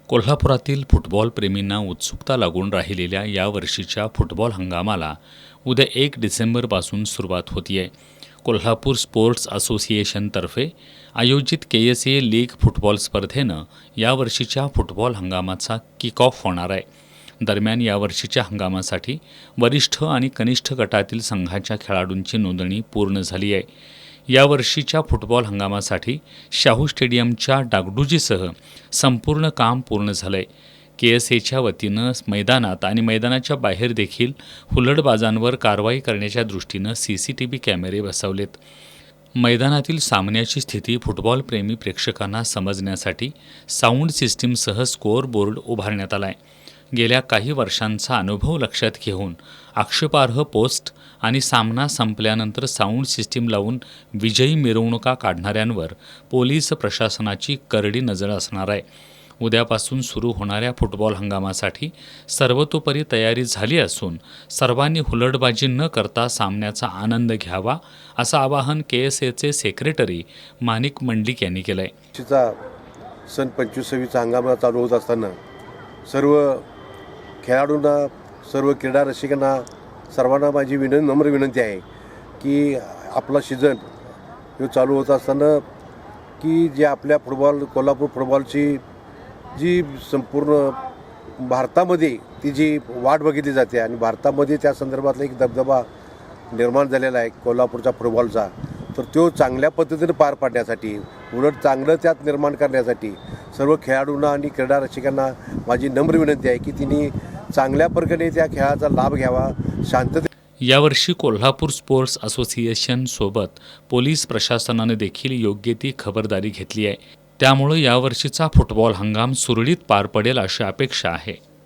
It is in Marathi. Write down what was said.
कोल्हापुरातील फुटबॉल प्रेमींना उत्सुकता लागून राहिलेल्या यावर्षीच्या फुटबॉल हंगामाला उद्या 1 डिसेंबरपासून सुरुवात होती आहे. कोल्हापूर स्पोर्ट्स असोसिएशनतर्फे आयोजित KSA लीग फुटबॉल स्पर्धेनं यावर्षीच्या फुटबॉल हंगामाचा किक ऑफ होणार आहे. दरम्यान यावर्षीच्या हंगामासाठी वरिष्ठ आणि कनिष्ठ गटातील संघाच्या खेळाडूंची नोंदणी पूर्ण झाली आहे. यावर्षीच्या फुटबॉल हंगामासाठी शाहू स्टेडियमच्या डागडुजीसह संपूर्ण काम पूर्ण झालं आहे. KSAच्या वतीनं मैदानात आणि मैदानाच्या बाहेर देखील हुलडबाजांवर कारवाई करण्याच्या दृष्टीनं CCTV कॅमेरे बसवलेत. मैदानातील सामन्याची स्थिती फुटबॉलप्रेमी प्रेक्षकांना समजण्यासाठी साऊंड सिस्टीमसह स्कोअर बोर्ड उभारण्यात आला आहे. गेल्या काही वर्षांचा अनुभव लक्षात घेऊन आक्षेपार्ह पोस्ट आणि सामना संपल्यानंतर साऊंड सिस्टीम लावून विजयी मिरवणुका काढणाऱ्यांवर पोलीस प्रशासनाची करडी नजर असणार आहे. उद्यापासून सुरू होणाऱ्या फुटबॉल हंगामासाठी सर्वतोपरी तयारी झाली असून सर्वांनी हुलडबाजी न करता सामन्याचा आनंद घ्यावा असं आवाहन KSAचे सेक्रेटरी माणिक मंडलिक यांनी केलं आहे. सन 25-26 हंगाम चालू होत असताना सर्व खेळाडूंना, सर्व क्रीडा रसिकांना, सर्वांना माझी नम्र विनंती आहे की आपला सीझन हे चालू होत असताना की जे आपल्या कोल्हापूर फुटबॉलची जी संपूर्ण भारतामध्ये ती जी वाट बघितली जाते आणि भारतामध्ये त्या संदर्भातला एक दबदबा निर्माण झालेला आहे कोल्हापूरच्या फुटबॉलचा, तर तो चांगल्या पद्धतीने पार पाडण्यासाठी, उलट चांगलं त्यात निर्माण करण्यासाठी सर्व खेळाडूंना आणि क्रीडा रसिकांना माझी नम्र विनंती आहे की तिने चांगल्या प्रकारे त्या खेळाचा लाभ घ्यावा. शांतते यावर्षी कोल्हापूर स्पोर्ट्स असोसिएशनसोबत पोलीस प्रशासनाने देखील योग्य ती खबरदारी घेतली आहे. त्यामुळे यावर्षीचा फुटबॉल हंगाम सुरळीत पार पडेल अशी अपेक्षा आहे.